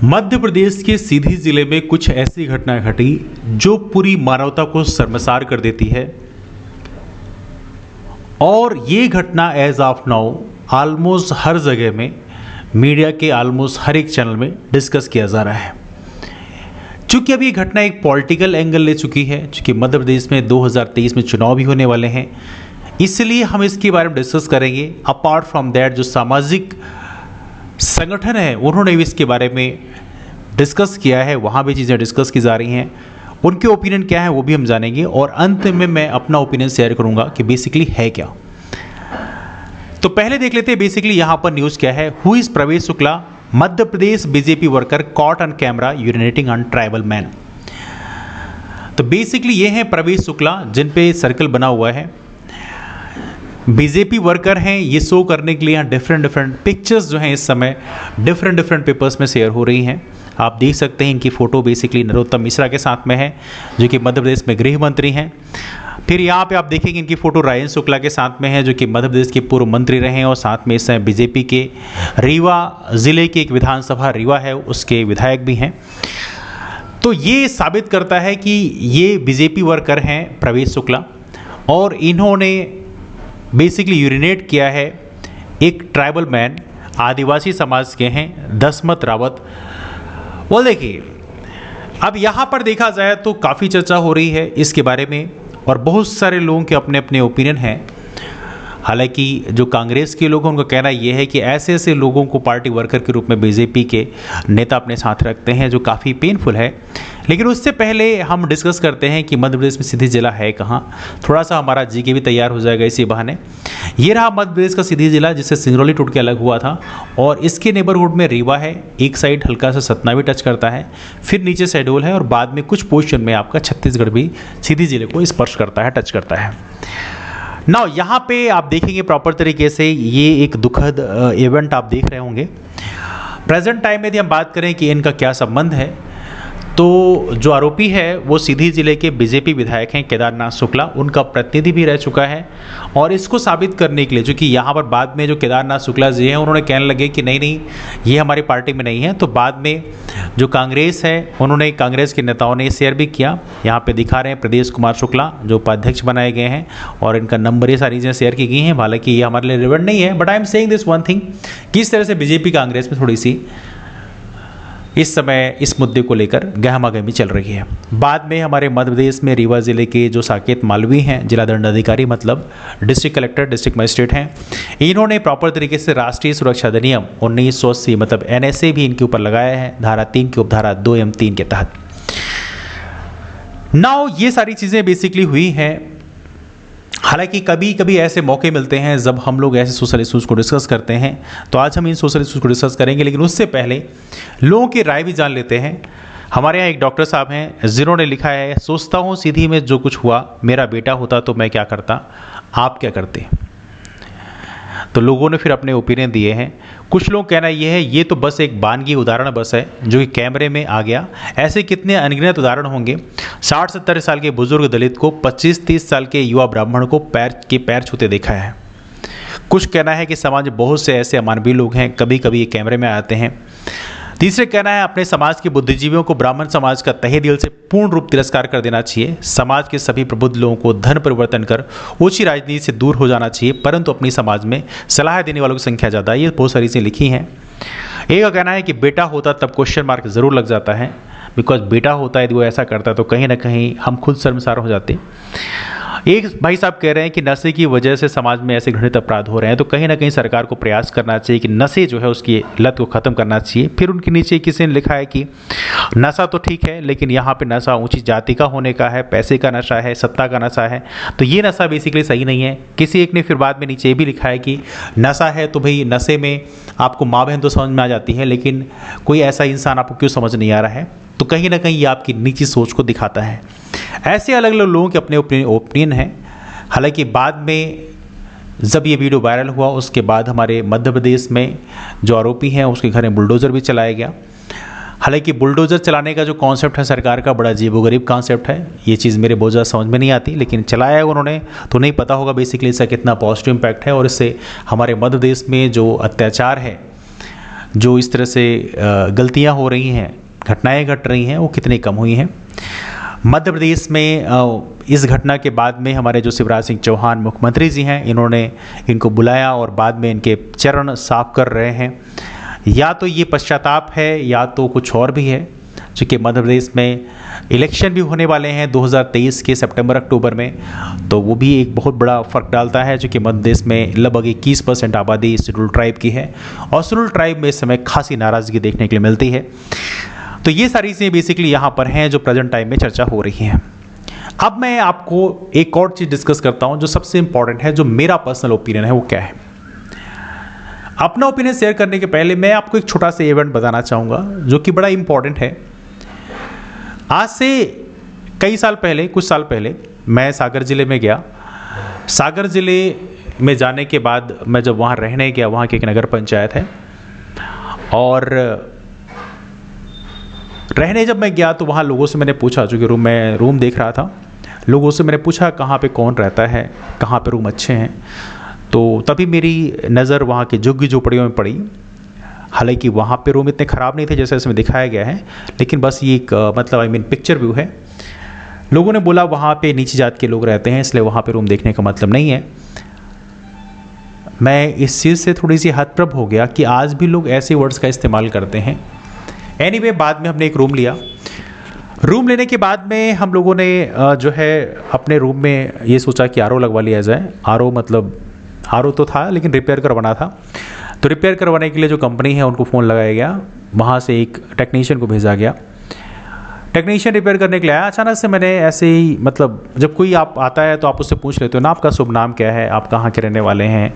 मध्य प्रदेश के सीधी जिले में कुछ ऐसी घटनाएं घटी जो पूरी मानवता को शर्मसार कर देती है और ये घटना एज ऑफ नाउ ऑलमोस्ट हर जगह में मीडिया के ऑलमोस्ट हर एक चैनल में डिस्कस किया जा रहा है। चूंकि अब ये घटना एक पॉलिटिकल एंगल ले चुकी है, चूंकि मध्य प्रदेश में 2023 में चुनाव भी होने वाले हैं, इसलिए हम इसके बारे में डिस्कस करेंगे। अपार्ट फ्रॉम दैट जो सामाजिक संगठन है उन्होंने भी इसके बारे में डिस्कस किया है, वहाँ भी चीज़ें डिस्कस की जा रही हैं, उनके ओपिनियन क्या है वो भी हम जानेंगे और अंत में मैं अपना ओपिनियन शेयर करूँगा कि बेसिकली है क्या। तो पहले देख लेते हैं बेसिकली यहाँ पर न्यूज़ क्या है। Who is Pravesh Shukla, Madhya Pradesh BJP worker caught on camera urinating on tribal man. तो बेसिकली ये हैं प्रवेश शुक्ला जिन पे सर्कल बना हुआ है, बीजेपी वर्कर हैं। ये शो करने के लिए यहाँ डिफरेंट पिक्चर्स जो हैं इस समय डिफरेंट पेपर्स में शेयर हो रही हैं। आप देख सकते हैं इनकी फ़ोटो बेसिकली नरोत्तम मिश्रा के साथ में है जो कि मध्य प्रदेश में गृह मंत्री हैं। फिर यहाँ पे आप देखेंगे इनकी फ़ोटो राजेंद्र शुक्ला के साथ में है जो कि मध्य प्रदेश के पूर्व मंत्री रहे हैं और साथ में इस समय बीजेपी के रीवा ज़िले की एक विधानसभा रीवा है उसके विधायक भी हैं। तो ये साबित करता है कि ये बीजेपी वर्कर हैं प्रवेश शुक्ला और इन्होंने बेसिकली यूरिनेट किया है एक ट्राइबल मैन, आदिवासी समाज के हैं दसमत रावत। वो देखिए अब यहाँ पर देखा जाए तो काफ़ी चर्चा हो रही है इसके बारे में और बहुत सारे लोगों के अपने अपने ओपिनियन हैं। हालांकि जो कांग्रेस के लोग हैं उनका कहना यह है कि ऐसे ऐसे लोगों को पार्टी वर्कर के रूप में बीजेपी के नेता अपने साथ रखते हैं जो काफ़ी पेनफुल है। लेकिन उससे पहले हम डिस्कस करते हैं कि मध्य प्रदेश में सीधी जिला है कहाँ, थोड़ा सा हमारा जीके भी तैयार हो जाएगा इसी बहाने। ये रहा मध्य प्रदेश का सीधी जिला जिससे सिंगरौली टूट के अलग हुआ था और इसके नेबरहुड में रीवा है, एक साइड हल्का सा सतना भी टच करता है, फिर नीचे शहडोल है और बाद में कुछ पोर्शन में आपका छत्तीसगढ़ भी सीधी जिले को स्पर्श करता है, टच करता है। नाउ यहाँ पे आप देखेंगे प्रॉपर तरीके से ये एक दुखद इवेंट आप देख रहे होंगे। प्रेजेंट टाइम में यदि हम बात करें कि इनका क्या संबंध है तो जो आरोपी है वो सीधी जिले के बीजेपी विधायक हैं केदारनाथ शुक्ला, उनका प्रतिनिधि भी रह चुका है। और इसको साबित करने के लिए चूँकि यहाँ पर बाद में जो केदारनाथ शुक्ला जी हैं उन्होंने कहने लगे कि नहीं ये हमारी पार्टी में नहीं है, तो बाद में जो कांग्रेस है उन्होंने कांग्रेस के नेताओं ने शेयर भी किया। यहाँ पे दिखा रहे हैं प्रदेश कुमार शुक्ला जो उपाध्यक्ष बनाए गए हैं और इनका नंबर ये सारी चीज़ें शेयर की गई हैं। हालांकि ये हमारे लिए रिलेवेंट नहीं है, but I am saying this one thing कि इस तरह से बीजेपी कांग्रेस में थोड़ी सी इस समय इस मुद्दे को लेकर गहमागहमी चल रही है। बाद में हमारे मध्य प्रदेश में रीवा जिले के जो साकेत मालवी हैं, जिला दंडाधिकारी मतलब डिस्ट्रिक्ट कलेक्टर, डिस्ट्रिक्ट मजिस्ट्रेट हैं, इन्होंने प्रॉपर तरीके से राष्ट्रीय सुरक्षा अधिनियम 1980 मतलब NSA भी इनके ऊपर लगाया है, धारा 3 की उपधारा 2 एवं 3 के तहत। नाउ ये सारी चीज़ें बेसिकली हुई हैं। हालांकि कभी कभी ऐसे मौके मिलते हैं जब हम लोग ऐसे सोशल इश्यूज़ को डिस्कस करते हैं, तो आज हम इन सोशल इश्यूज़ को डिस्कस करेंगे, लेकिन उससे पहले लोगों की राय भी जान लेते हैं। हमारे यहाँ एक डॉक्टर साहब हैं जिन्होंने लिखा है, सोचता हूँ सीधी में जो कुछ हुआ मेरा बेटा होता तो मैं क्या करता, आप क्या करते। तो लोगों ने फिर अपने ओपिनियन दिए हैं। कुछ लोग कहना यह है ये तो बस एक वानगी उदाहरण बस है जो कि कैमरे में आ गया, ऐसे कितने अनगिनत उदाहरण होंगे। 60-70 साल के बुजुर्ग दलित को 25-30 साल के युवा ब्राह्मण को पैर छूते देखा है। कुछ कहना है कि समाज में बहुत से ऐसे अमानवीय लोग हैं, कभी कभी ये कैमरे में आते हैं। तीसरे कहना है अपने समाज के बुद्धिजीवियों को ब्राह्मण समाज का तहे दिल से पूर्ण रूप तिरस्कार कर देना चाहिए। समाज के सभी प्रबुद्ध लोगों को धन परिवर्तन कर ऊंची राजनीति से दूर हो जाना चाहिए, परंतु अपनी समाज में सलाह देने वालों की संख्या ज़्यादा है। ये बहुत सारी चीज़ें लिखी हैं। एक का कहना है कि बेटा होता तब क्वेश्चन मार्क ज़रूर लग जाता है, बिकॉज बेटा होता है यदि वो ऐसा करता है तो कहीं ना कहीं हम खुद शर्मसार हो जाते। एक भाई साहब कह रहे हैं कि नशे की वजह से समाज में ऐसे घृणित अपराध हो रहे हैं, तो कहीं ना कहीं सरकार को प्रयास करना चाहिए कि नशे जो है उसकी लत को ख़त्म करना चाहिए। फिर उनके नीचे किसी ने लिखा है कि नशा तो ठीक है लेकिन यहाँ पे नशा ऊंची जाति का होने का है, पैसे का नशा है, सत्ता का नशा है, तो ये नशा बेसिकली सही नहीं है। किसी एक ने फिर बाद में नीचे ये भी लिखा है कि नशा है तो भाई नशे में आपको माँ बहन तो समझ में आ जाती है, लेकिन कोई ऐसा इंसान आपको क्यों समझ नहीं आ रहा है। तो कहीं ना कहीं ये आपकी निजी सोच को दिखाता है। ऐसे अलग अलग लोगों के अपने ओपिनियन हैं। हालांकि बाद में जब ये वीडियो वायरल हुआ उसके बाद हमारे मध्य प्रदेश में जो आरोपी हैं उसके घर में बुलडोज़र भी चलाया गया। हालांकि बुलडोज़र चलाने का जो कॉन्सेप्ट है सरकार का बड़ा अजीबोगरीब कॉन्सेप्ट है, ये चीज़ मेरे बहुत ज़्यादा समझ में नहीं आती, लेकिन चलाया है उन्होंने तो नहीं पता होगा बेसिकली इसका कितना पॉजिटिव इम्पैक्ट है और इससे हमारे मध्य प्रदेश में जो अत्याचार है जो इस तरह से गलतियां हो रही हैं, घटनाएं घट रही हैं, वो कितनी कम हुई हैं। मध्य प्रदेश में इस घटना के बाद में हमारे जो शिवराज सिंह चौहान मुख्यमंत्री जी हैं, इन्होंने इनको बुलाया और बाद में इनके चरण साफ कर रहे हैं। या तो ये पश्चाताप है या तो कुछ और भी है, चूँकि मध्य प्रदेश में इलेक्शन भी होने वाले हैं 2023 के सितंबर अक्टूबर में, तो वो भी एक बहुत बड़ा फ़र्क डालता है, चूँकि मध्य प्रदेश में लगभग 21% आबादी शेड्यूल ट्राइब की है और शेड्यूल ट्राइब में इस समय खासी नाराज़गी देखने के लिए मिलती है। तो ये सारी चीज़ें बेसिकली यहाँ पर हैं जो प्रेजेंट टाइम में चर्चा हो रही हैं। अब मैं आपको एक और चीज़ डिस्कस करता हूँ जो सबसे इंपॉर्टेंट है, जो मेरा पर्सनल ओपिनियन है। वो क्या है? अपना ओपिनियन शेयर करने के पहले मैं आपको एक छोटा सा इवेंट बताना चाहूँगा जो कि बड़ा इंपॉर्टेंट है। आज से कई साल पहले, कुछ साल पहले मैं सागर ज़िले में गया। सागर ज़िले में जाने के बाद मैं जब वहाँ रहने गया, वहाँ की एक नगर पंचायत है, और रहने जब मैं गया तो वहाँ लोगों से मैंने पूछा, चूँकि मैं रूम देख रहा था, लोगों से मैंने पूछा कहाँ पे कौन रहता है, कहाँ पे रूम अच्छे हैं। तो तभी मेरी नज़र वहाँ के झुग्गी झोपड़ियों में पड़ी। हालांकि वहाँ पे रूम इतने ख़राब नहीं थे जैसे इसमें दिखाया गया है, लेकिन बस ये एक मतलब पिक्चर व्यू है। लोगों ने बोला वहाँ पे नीची जात के लोग रहते हैं, इसलिए वहाँ पे रूम देखने का मतलब नहीं है। मैं इस चीज़ से थोड़ी सी हतप्रभ हो गया कि आज भी लोग ऐसे वर्ड्स का इस्तेमाल करते हैं। एनीवे, बाद में हमने एक रूम लिया। रूम लेने के बाद में हम लोगों ने जो है अपने रूम में ये सोचा कि आरओ लगवा लिया जाए। आरओ तो था लेकिन रिपेयर करवाना था, तो रिपेयर करवाने के लिए जो कंपनी है उनको फ़ोन लगाया गया, वहाँ से एक टेक्नीशियन को भेजा गया। टेक्नीशियन रिपेयर करने के लिए आया। अचानक से मैंने ऐसे ही मतलब जब कोई आप आता है तो आप उससे पूछ लेते हो ना, आपका शुभ नाम क्या है, आप कहाँ के रहने वाले हैं,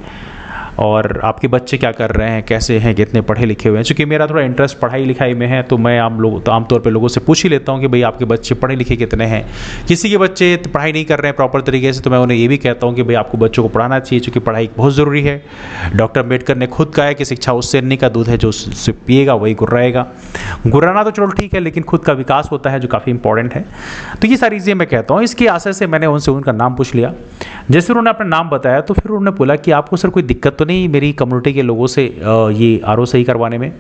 और आपके बच्चे क्या कर रहे हैं, कैसे हैं, कितने पढ़े लिखे हुए हैं। चूँकि मेरा थोड़ा इंटरेस्ट पढ़ाई लिखाई में है, तो मैं आमतौर पे लोगों से पूछ ही लेता हूँ कि भाई आपके बच्चे पढ़े लिखे कितने हैं। किसी के बच्चे पढ़ाई नहीं कर रहे हैं प्रॉपर तरीके से, तो मैं उन्हें ये भी कहता हूँ कि भाई आपको बच्चों को पढ़ाना चाहिए, चूँकि पढ़ाई बहुत ज़रूरी है। डॉक्टर अम्बेडकर ने खुद कहा है कि शिक्षा उससे नहीं का दूध है जो उससे पिएगा वही गुर्राएगा। गुर्राना तो चलो ठीक है, लेकिन खुद का विकास होता है जो काफ़ी इंपॉर्टेंट है। तो ये सारी चीज़ें मैं कहता हूँ। इसकी आशा से मैंने उनसे उनका नाम पूछ लिया। जैसे उन्होंने अपना नाम बताया तो फिर उन्होंने बोला कि आपको सर कोई दिक्कत तो नहीं मेरी कम्युनिटी के लोगों से ये आरओ सही करवाने में?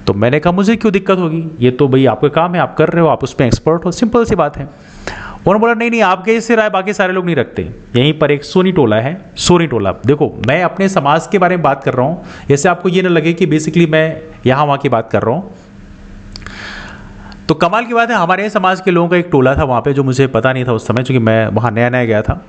तो मैंने कहा मुझे क्यों दिक्कत होगी, ये तो भाई आपका काम है, आप कर रहे हो, आप उसमें एक्सपर्ट हो, सिंपल सी बात है। उन्होंने बोला नहीं आपके इससे राय बाकी सारे लोग नहीं रखते। यहीं पर एक सोनी टोला है, सोनी टोला। देखो मैं अपने समाज के बारे में बात कर रहा हूँ, जैसे आपको ये ना लगे कि बेसिकली मैं यहाँ वहाँ की बात कर रहा हूँ। तो कमाल की बात है, हमारे समाज के लोगों का एक टोला था वहाँ पे, जो मुझे पता नहीं था उस समय, क्योंकि मैं वहाँ नया नया गया था।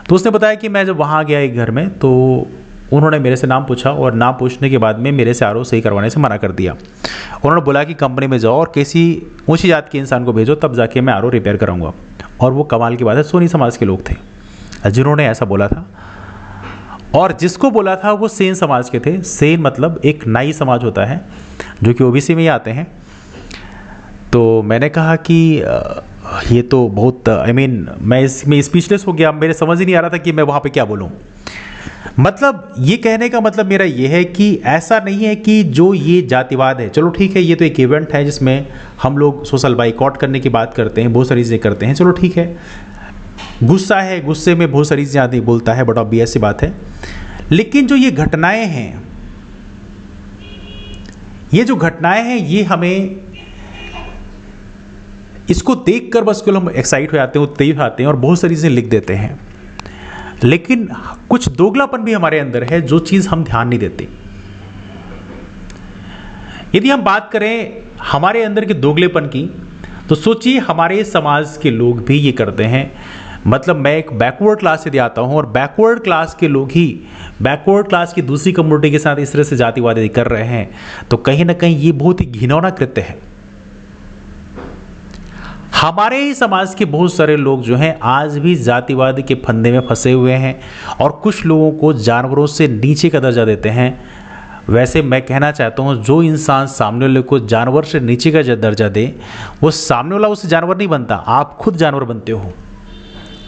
तो उसने बताया कि मैं जब वहाँ गया एक घर में, तो उन्होंने मेरे से नाम पूछा और नाम पूछने के बाद में मेरे से आरओ सही करवाने से मना कर दिया। उन्होंने बोला कि कंपनी में जाओ और किसी ऊंची जात के इंसान को भेजो, तब जाके मैं आरओ रिपेयर कराऊंगा। और वो कमाल की बात है, सोनी समाज के लोग थे जिन्होंने ऐसा बोला था, और जिसको बोला था वो सेन समाज के थे। सेन मतलब एक नाई समाज होता है जो कि ओबीसी में ही आते हैं। तो मैंने कहा कि ये तो बहुत मैं इसमें स्पीचलेस हो गया। मेरे समझ ही नहीं आ रहा था कि मैं वहाँ पे क्या बोलूँ। मतलब ये कहने का मतलब मेरा ये है कि ऐसा नहीं है कि जो ये जातिवाद है, चलो ठीक है, ये तो एक इवेंट है जिसमें हम लोग सोशल बाइकआउट करने की बात करते हैं, बहुत सारी चीज़ें करते हैं, चलो ठीक है। गुस्सा है, गुस्से में बहुत सारी चीज़ें आदमी बोलता है, बट ऑब्वियस सी बात है। लेकिन जो ये घटनाएं हैं, ये हमें इसको देखकर बस केवल हम एक्साइट हो जाते हैं, उत्तेजित हो जाते हैं और बहुत सारी चीज़ें लिख देते हैं। लेकिन कुछ दोगलापन भी हमारे अंदर है, जो चीज़ हम ध्यान नहीं देते। यदि हम बात करें हमारे अंदर के दोगलेपन की, तो सोचिए हमारे समाज के लोग भी ये करते हैं। मतलब मैं एक बैकवर्ड क्लास से आता हूँ और बैकवर्ड क्लास के लोग ही बैकवर्ड क्लास की दूसरी कम्युनिटी के साथ इस तरह से जातिवाद कर रहे हैं, तो कहीं ना कहीं ये बहुत ही घिनौना कृत्य है। हमारे ही समाज के बहुत सारे लोग जो हैं आज भी जातिवाद के फंदे में फंसे हुए हैं और कुछ लोगों को जानवरों से नीचे का दर्जा देते हैं। वैसे मैं कहना चाहता हूं, जो इंसान सामने वाले को जानवर से नीचे का दर्जा दे, वो सामने वाला उससे जानवर नहीं बनता, आप खुद जानवर बनते हो।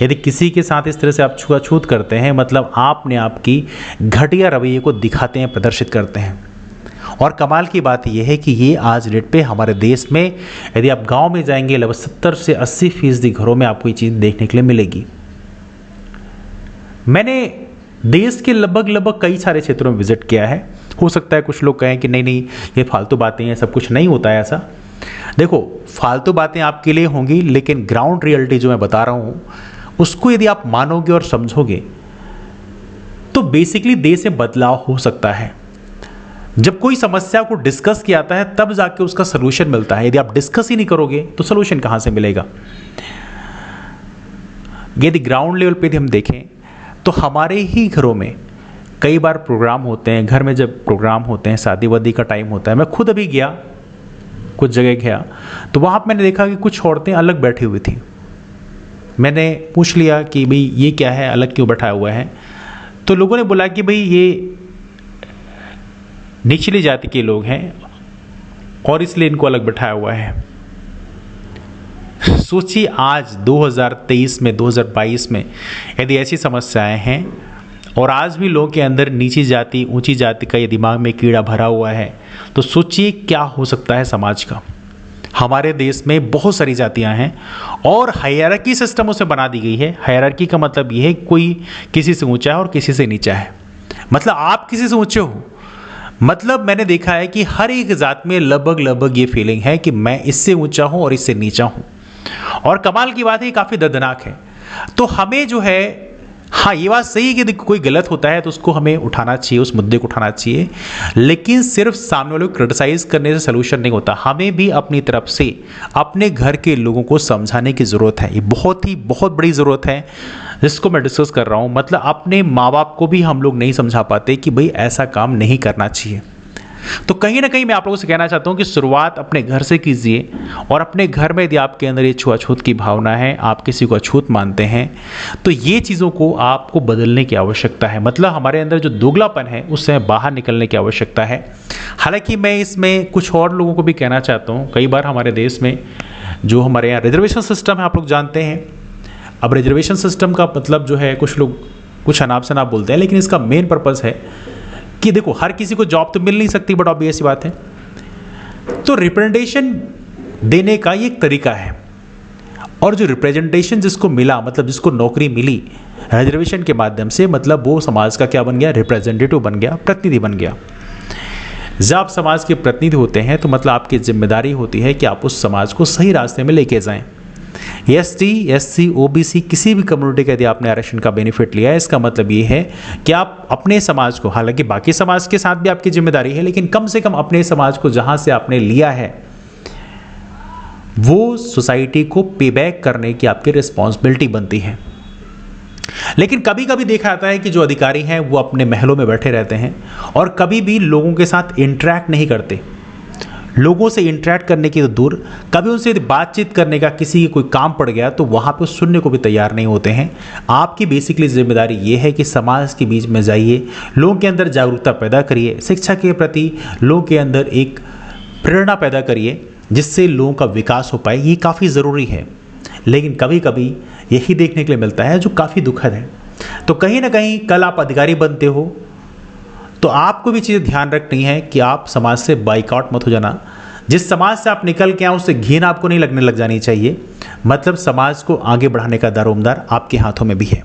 यदि किसी के साथ इस तरह से आप छुआछूत करते हैं, मतलब आपने आपकी घटिया रवैये को दिखाते हैं, प्रदर्शित करते हैं। और कमाल की बात यह है कि ये आज डेट पे हमारे देश में, यदि आप गांव में जाएंगे, लगभग 70 से 80% घरों में आपको ये चीज़ देखने के लिए मिलेगी। मैंने देश के लगभग कई सारे क्षेत्रों में विजिट किया है हो सकता है कुछ लोग कहें कि नहीं नहीं ये फालतू बातें हैं, सब कुछ नहीं होता है ऐसा। देखो, फालतू बातें आपके लिए होंगी, लेकिन ग्राउंड रियलिटी जो मैं बता रहा हूँ उसको यदि आप मानोगे और समझोगे तो बेसिकली देश में बदलाव हो सकता है। जब कोई समस्या को डिस्कस किया जाता है तब जाके उसका सलूशन मिलता है। यदि आप डिस्कस ही नहीं करोगे तो सलूशन कहां से मिलेगा। यदि ग्राउंड लेवल पे हम देखें तो हमारे ही घरों में कई बार प्रोग्राम होते हैं। घर में जब प्रोग्राम होते हैं, शादी वादी का टाइम होता है, मैं खुद अभी गया, कुछ जगह गया तो वहां पर मैंने देखा कि कुछ औरतें अलग बैठी हुई थी। मैंने पूछ लिया कि भाई ये क्या है, अलग क्यों बैठा हुआ है। तो लोगों ने बोला कि भाई ये निचली जाति के लोग हैं और इसलिए इनको अलग बैठाया हुआ है। सोचिए आज 2023 में, 2022 में यदि ऐसी समस्याएं हैं और आज भी लोगों के अंदर नीची जाति ऊंची जाति का ये दिमाग में कीड़ा भरा हुआ है, तो सोचिए क्या हो सकता है समाज का। हमारे देश में बहुत सारी जातियां हैं और हायरार्की सिस्टम उसे बना दी गई है। हायरार्की का मतलब ये है कोई किसी से ऊंचा है और किसी से नीचा है, मतलब आप किसी से ऊंचे हो। मतलब मैंने देखा है कि हर एक जात में लगभग ये फीलिंग है कि मैं इससे ऊंचा हूं और इससे नीचा हूं। और कमाल की बात है, काफी दर्दनाक है। तो हमें जो है, हाँ ये बात सही है कि कोई गलत होता है तो उसको हमें उठाना चाहिए, उस मुद्दे को उठाना चाहिए, लेकिन सिर्फ सामने वाले को क्रिटिसाइज करने से सलूशन नहीं होता। हमें भी अपनी तरफ से अपने घर के लोगों को समझाने की ज़रूरत है। ये बहुत बड़ी ज़रूरत है जिसको मैं डिस्कस कर रहा हूँ। मतलब अपने माँ बाप को भी हम लोग नहीं समझा पाते कि भाई ऐसा काम नहीं करना चाहिए। तो कहीं ना कहीं मैं आप लोगों से कहना चाहता हूं कि शुरुआत अपने घर से कीजिए। और अपने घर में यदि आपके अंदर ये छुआछूत की भावना है, आप किसी को अछूत मानते हैं, तो ये चीज़ों को आपको बदलने की आवश्यकता है। मतलब हमारे अंदर जो दोगलापन है उससे बाहर निकलने की आवश्यकता है। हालांकि मैं इसमें कुछ और लोगों को भी कहना चाहता हूँ। कई बार हमारे देश में जो हमारे यहाँ रिजर्वेशन सिस्टम है, आप लोग जानते हैं। अब रिजर्वेशन सिस्टम का मतलब जो है, कुछ लोग कुछ अनाप शनाप बोलते हैं, लेकिन इसका मेन पर्पज़ है कि देखो हर किसी को जॉब तो मिल नहीं सकती, बट ऑब्वियस सी बात है। तो रिप्रेजेंटेशन देने का ये एक तरीका है। और जो रिप्रेजेंटेशन जिसको मिला, मतलब जिसको नौकरी मिली रिजर्वेशन के माध्यम से, मतलब वो समाज का क्या बन गया, रिप्रेजेंटेटिव बन गया, प्रतिनिधि बन गया। जब आप समाज के प्रतिनिधि होते हैं तो मतलब आपकी जिम्मेदारी होती है कि आप उस समाज को सही रास्ते में लेके जाएं। एसटी, एससी, ओबीसी किसी भी कम्युनिटी का यदि आपने आरक्षण का बेनिफिट लिया है, इसका मतलब ये है कि आप अपने समाज को, हालांकि बाकी समाज के साथ भी आपकी जिम्मेदारी है, लेकिन कम से कम अपने समाज को जहां से आपने लिया है वो सोसाइटी को पे बैक करने की आपकी रिस्पॉन्सिबिलिटी बनती है। लेकिन कभी कभी देखा जाता है कि जो अधिकारी हैं वो अपने महलों में बैठे रहते हैं और कभी भी लोगों के साथ इंटरेक्ट नहीं करते। लोगों से इंटरेक्ट करने की तो दूर, कभी उनसे बातचीत करने का किसी की कोई काम पड़ गया तो वहाँ पे सुनने को भी तैयार नहीं होते हैं। आपकी बेसिकली जिम्मेदारी ये है कि समाज के बीच में जाइए, लोगों के अंदर जागरूकता पैदा करिए, शिक्षा के प्रति लोगों के अंदर एक प्रेरणा पैदा करिए जिससे लोगों का विकास हो पाए। ये काफ़ी ज़रूरी है, लेकिन कभी कभी यही देखने के लिए मिलता है जो काफ़ी दुखद है। तो कहीं ना कहीं कल आप अधिकारी बनते हो तो आपको भी चीज़ें ध्यान रखनी है कि आप समाज से बाइकआउट मत हो जाना। जिस समाज से आप निकल के आए उससे घिन आपको नहीं लगने लग जानी चाहिए। मतलब समाज को आगे बढ़ाने का दारोमदार आपके हाथों में भी है।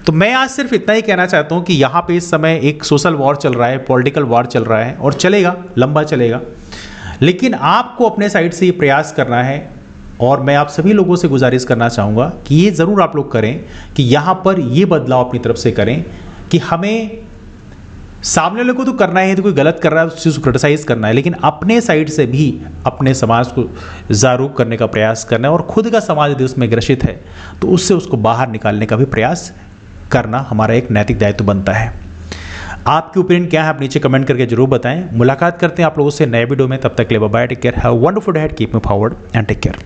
तो मैं आज सिर्फ इतना ही कहना चाहता हूँ कि यहाँ पे इस समय एक सोशल वॉर चल रहा है, पॉलिटिकल वॉर चल रहा है और चलेगा, लंबा चलेगा। लेकिन आपको अपने साइड से ये प्रयास करना है और मैं आप सभी लोगों से गुजारिश करना चाहूँगा कि ये ज़रूर आप लोग करें कि यहाँ पर ये बदलाव अपनी तरफ से करें कि हमें सामने वाले को तो करना है, तो कोई गलत कर रहा है उस चीज़ को क्रिटिसाइज़ करना है, लेकिन अपने साइड से भी अपने समाज को जागरूक करने का प्रयास करना है और खुद का समाज यदि उसमें ग्रसित है तो उससे उसको बाहर निकालने का भी प्रयास करना हमारा एक नैतिक दायित्व बनता है। आपकी ओपिनियन क्या है आप नीचे कमेंट करके जरूर बताएं। मुलाकात करते हैं आप लोगों से नए वीडियो में, तब तक के लिए bye, take care, have a wonderful day, keep moving forward and take care.